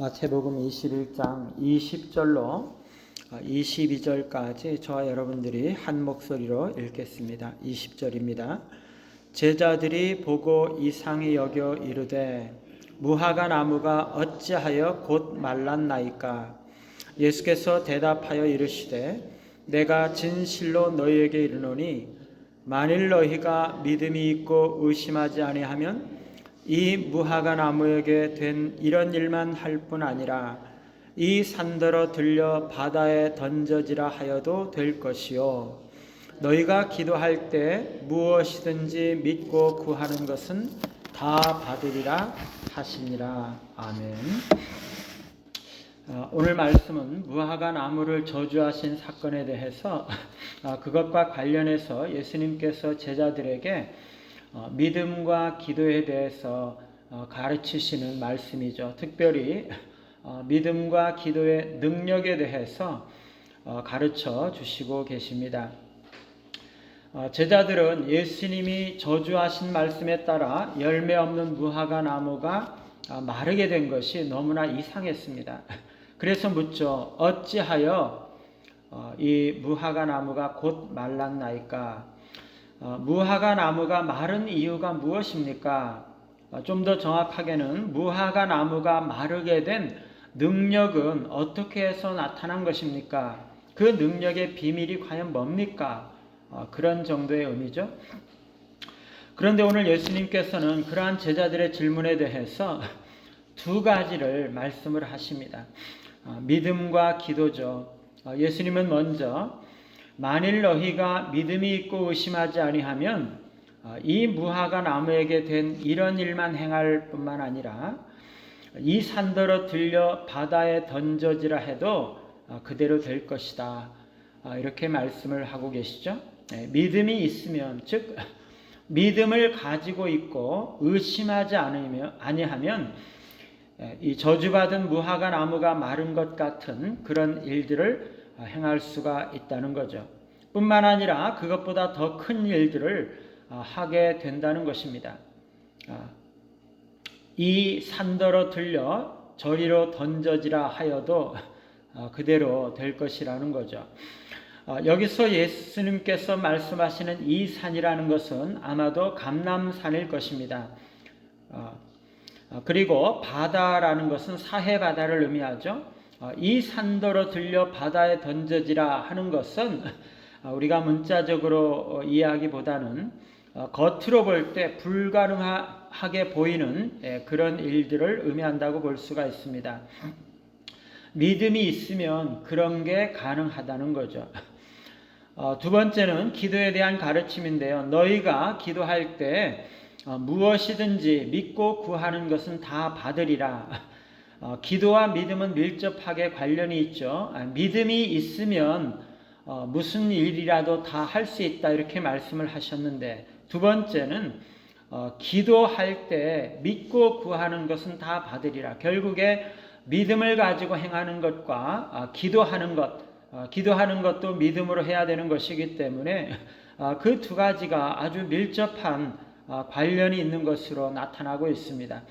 마태복음 21장 20절로 22절까지 저와 여러분들이 한 목소리로 읽겠습니다. 20절입니다. 제자들이 보고 이상히 여겨 이르되 무화과 나무가 어찌하여 곧 말랐나이까? 예수께서 대답하여 이르시되 내가 진실로 너희에게 이르노니 만일 너희가 믿음이 있고 의심하지 아니하면 이 무화과 나무에게 된 이런 일만 할 뿐 아니라 이 산더러 들려 바다에 던져지라 하여도 될 것이요 너희가 기도할 때 무엇이든지 믿고 구하는 것은 다 받으리라 하시니라. 아멘. 오늘 말씀은 무화과 나무를 저주하신 사건에 대해서 그것과 관련해서 예수님께서 제자들에게 믿음과 기도에 대해서 가르치시는 말씀이죠. 특별히 믿음과 기도의 능력에 대해서 가르쳐 주시고 계십니다. 제자들은 예수님이 저주하신 말씀에 따라 열매 없는 무화과 나무가 마르게 된 것이 너무나 이상했습니다. 그래서 묻죠. 어찌하여 이 무화과 나무가 곧 말랐나이까? 무화과 나무가 마른 이유가 무엇입니까? 좀 더 정확하게는 무화과 나무가 마르게 된 능력은 어떻게 해서 나타난 것입니까? 그 능력의 비밀이 과연 뭡니까? 그런 정도의 의미죠. 그런데 오늘 예수님께서는 그러한 제자들의 질문에 대해서 두 가지를 말씀을 하십니다. 믿음과 기도죠. 예수님은 먼저 만일 너희가 믿음이 있고 의심하지 아니하면 이 무화과 나무에게 된 이런 일만 행할 뿐만 아니라 이 산더러 들려 바다에 던져지라 해도 그대로 될 것이다. 이렇게 말씀을 하고 계시죠. 믿음이 있으면, 즉 믿음을 가지고 있고 의심하지 아니하면 이 저주받은 무화과 나무가 마른 것 같은 그런 일들을 행할 수가 있다는 거죠. 뿐만 아니라 그것보다 더 큰 일들을 하게 된다는 것입니다. 이 산더러 들려 저리로 던져지라 하여도 그대로 될 것이라는 거죠. 여기서 예수님께서 말씀하시는 이 산이라는 것은 아마도 감람산일 것입니다. 그리고 바다라는 것은 사해바다를 의미하죠. 이 산더러 들려 바다에 던져지라 하는 것은 우리가 문자적으로 이해하기보다는 겉으로 볼 때 불가능하게 보이는 그런 일들을 의미한다고 볼 수가 있습니다. 믿음이 있으면 그런 게 가능하다는 거죠. 두 번째는 기도에 대한 가르침인데요. 너희가 기도할 때 무엇이든지 믿고 구하는 것은 다 받으리라. 기도와 믿음은 밀접하게 관련이 있죠. 믿음이 있으면 무슨 일이라도 다 할 수 있다 이렇게 말씀을 하셨는데, 두 번째는 기도할 때 믿고 구하는 것은 다 받으리라. 결국에 믿음을 가지고 행하는 것과 기도하는 것도 믿음으로 해야 되는 것이기 때문에 그 두 가지가 아주 밀접한 관련이 있는 것으로 나타나고 있습니다.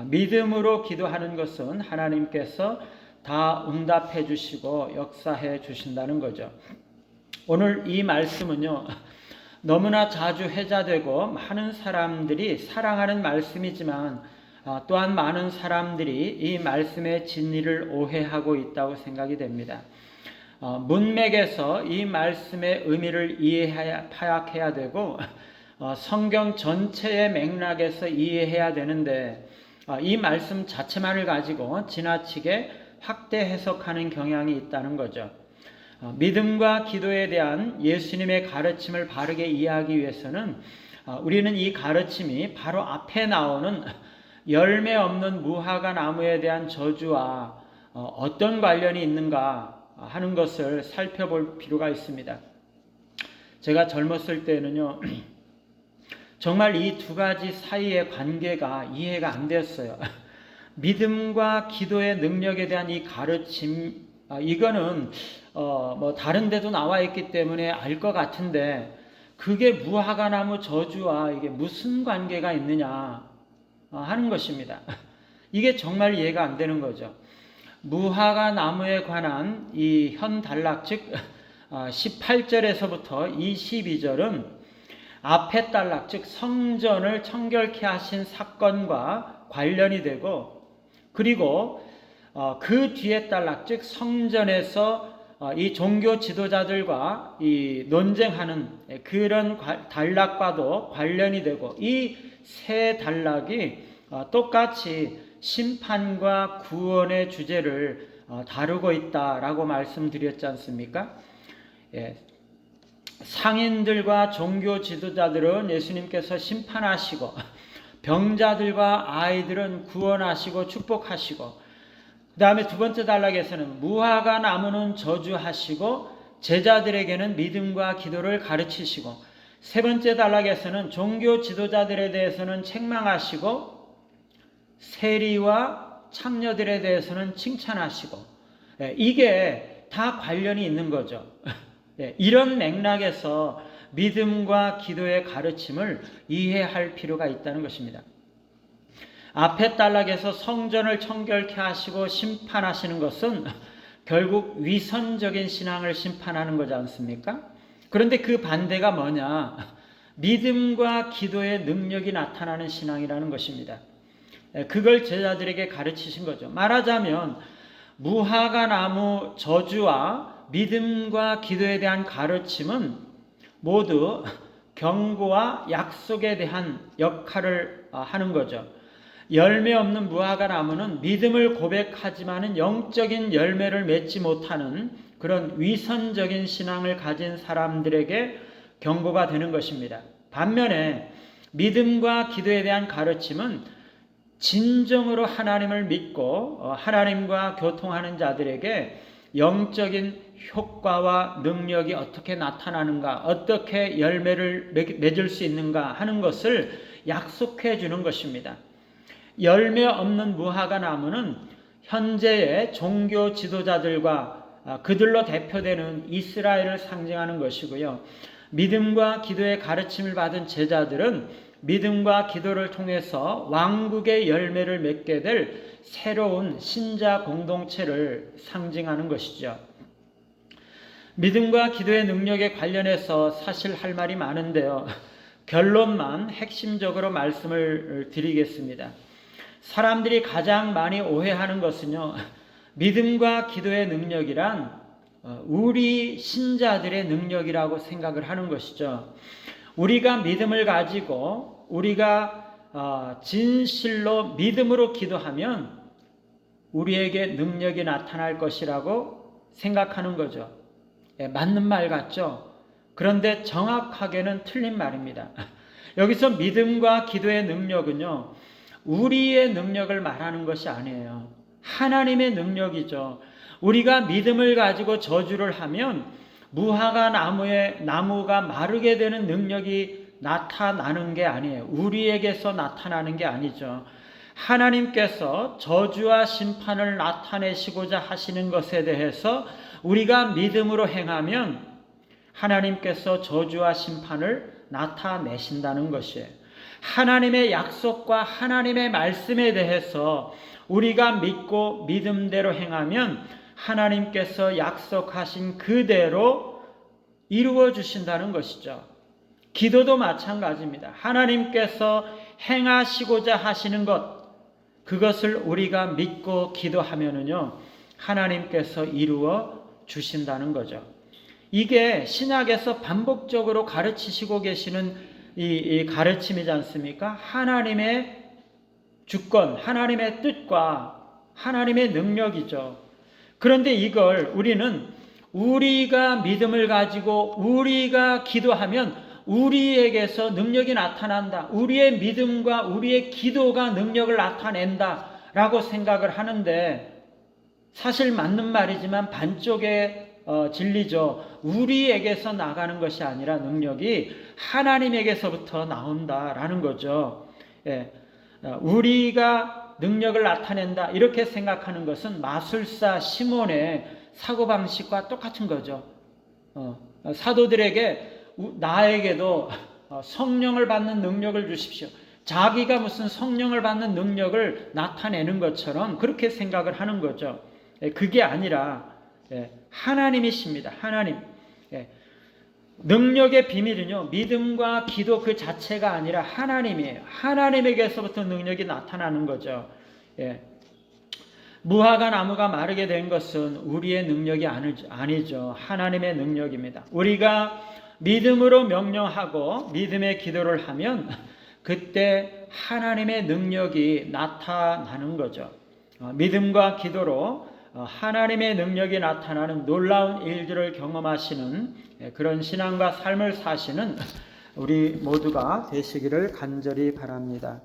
믿음으로 기도하는 것은 하나님께서 다 응답해 주시고 역사해 주신다는 거죠. 오늘 이 말씀은요, 너무나 자주 회자되고 많은 사람들이 사랑하는 말씀이지만 또한 많은 사람들이 이 말씀의 진리를 오해하고 있다고 생각이 됩니다. 문맥에서 이 말씀의 의미를 파악해야 되고 성경 전체의 맥락에서 이해해야 되는데 이 말씀 자체만을 가지고 지나치게 확대 해석하는 경향이 있다는 거죠. 믿음과 기도에 대한 예수님의 가르침을 바르게 이해하기 위해서는 우리는 이 가르침이 바로 앞에 나오는 열매 없는 무화과 나무에 대한 저주와 어떤 관련이 있는가 하는 것을 살펴볼 필요가 있습니다. 제가 젊었을 때는요, 정말 이 두 가지 사이의 관계가 이해가 안 됐어요. 믿음과 기도의 능력에 대한 이 가르침, 이거는 다른 데도 나와 있기 때문에 알 것 같은데 그게 무화과 나무 저주와 이게 무슨 관계가 있느냐 하는 것입니다. 이게 정말 이해가 안 되는 거죠. 무화과 나무에 관한 이 현 단락, 즉 18절에서부터 22절은 앞에 단락, 즉 성전을 청결케 하신 사건과 관련이 되고, 그리고 그 뒤에 단락, 즉 성전에서 이 종교 지도자들과 이 논쟁하는 그런 단락과도 관련이 되고, 이 세 단락이 똑같이 심판과 구원의 주제를 다루고 있다라고 말씀드렸지 않습니까? 예. 상인들과 종교 지도자들은 예수님께서 심판하시고, 병자들과 아이들은 구원하시고 축복하시고, 그 다음에 두 번째 단락에서는 무화과 나무는 저주하시고 제자들에게는 믿음과 기도를 가르치시고, 세 번째 단락에서는 종교 지도자들에 대해서는 책망하시고 세리와 창녀들에 대해서는 칭찬하시고, 이게 다 관련이 있는 거죠. 이런 맥락에서 믿음과 기도의 가르침을 이해할 필요가 있다는 것입니다. 앞에 단락에서 성전을 청결케 하시고 심판하시는 것은 결국 위선적인 신앙을 심판하는 거지 않습니까? 그런데 그 반대가 뭐냐? 믿음과 기도의 능력이 나타나는 신앙이라는 것입니다. 그걸 제자들에게 가르치신 거죠. 말하자면 무화과 나무 저주와 믿음과 기도에 대한 가르침은 모두 경고와 약속에 대한 역할을 하는 거죠. 열매 없는 무화과 나무는 믿음을 고백하지만은 영적인 열매를 맺지 못하는 그런 위선적인 신앙을 가진 사람들에게 경고가 되는 것입니다. 반면에 믿음과 기도에 대한 가르침은 진정으로 하나님을 믿고 하나님과 교통하는 자들에게 영적인 효과와 능력이 어떻게 나타나는가, 어떻게 열매를 맺을 수 있는가 하는 것을 약속해 주는 것입니다. 열매 없는 무화과 나무는 현재의 종교 지도자들과 그들로 대표되는 이스라엘을 상징하는 것이고요. 믿음과 기도의 가르침을 받은 제자들은 믿음과 기도를 통해서 왕국의 열매를 맺게 될 새로운 신자 공동체를 상징하는 것이죠. 믿음과 기도의 능력에 관련해서 사실 할 말이 많은데요. 결론만 핵심적으로 말씀을 드리겠습니다. 사람들이 가장 많이 오해하는 것은요, 믿음과 기도의 능력이란 우리 신자들의 능력이라고 생각을 하는 것이죠. 우리가 믿음을 가지고 우리가 진실로 믿음으로 기도하면 우리에게 능력이 나타날 것이라고 생각하는 거죠. 맞는 말 같죠? 그런데 정확하게는 틀린 말입니다. 여기서 믿음과 기도의 능력은요, 우리의 능력을 말하는 것이 아니에요. 하나님의 능력이죠. 우리가 믿음을 가지고 저주를 하면 무화과 나무가 마르게 되는 능력이 나타나는 게 아니에요. 우리에게서 나타나는 게 아니죠. 하나님께서 저주와 심판을 나타내시고자 하시는 것에 대해서 우리가 믿음으로 행하면 하나님께서 저주와 심판을 나타내신다는 것이에요. 하나님의 약속과 하나님의 말씀에 대해서 우리가 믿고 믿음대로 행하면 하나님께서 약속하신 그대로 이루어 주신다는 것이죠. 기도도 마찬가지입니다. 하나님께서 행하시고자 하시는 것, 그것을 우리가 믿고 기도하면은요, 하나님께서 이루어 주신다는 거죠. 이게 신약에서 반복적으로 가르치시고 계시는 이 가르침이지 않습니까? 하나님의 주권, 하나님의 뜻과 하나님의 능력이죠. 그런데 이걸 우리는 우리가 믿음을 가지고 우리가 기도하면 우리에게서 능력이 나타난다. 우리의 믿음과 우리의 기도가 능력을 나타낸다 라고 생각을 하는데, 사실 맞는 말이지만 반쪽의 진리죠. 우리에게서 나가는 것이 아니라 능력이 하나님에게서부터 나온다라는 거죠. 우리가 능력을 나타낸다 이렇게 생각하는 것은 마술사 시몬의 사고방식과 똑같은 거죠. 사도들에게 나에게도 성령을 받는 능력을 주십시오. 자기가 무슨 성령을 받는 능력을 나타내는 것처럼 그렇게 생각을 하는 거죠. 그게 아니라 하나님이십니다. 하나님. 능력의 비밀은요, 믿음과 기도 그 자체가 아니라 하나님이에요. 하나님에게서부터 능력이 나타나는 거죠. 무화과 나무가 마르게 된 것은 우리의 능력이 아니죠. 하나님의 능력입니다. 우리가 믿음으로 명령하고 믿음의 기도를 하면 그때 하나님의 능력이 나타나는 거죠. 믿음과 기도로 하나님의 능력이 나타나는 놀라운 일들을 경험하시는 그런 신앙과 삶을 사시는 우리 모두가 되시기를 간절히 바랍니다.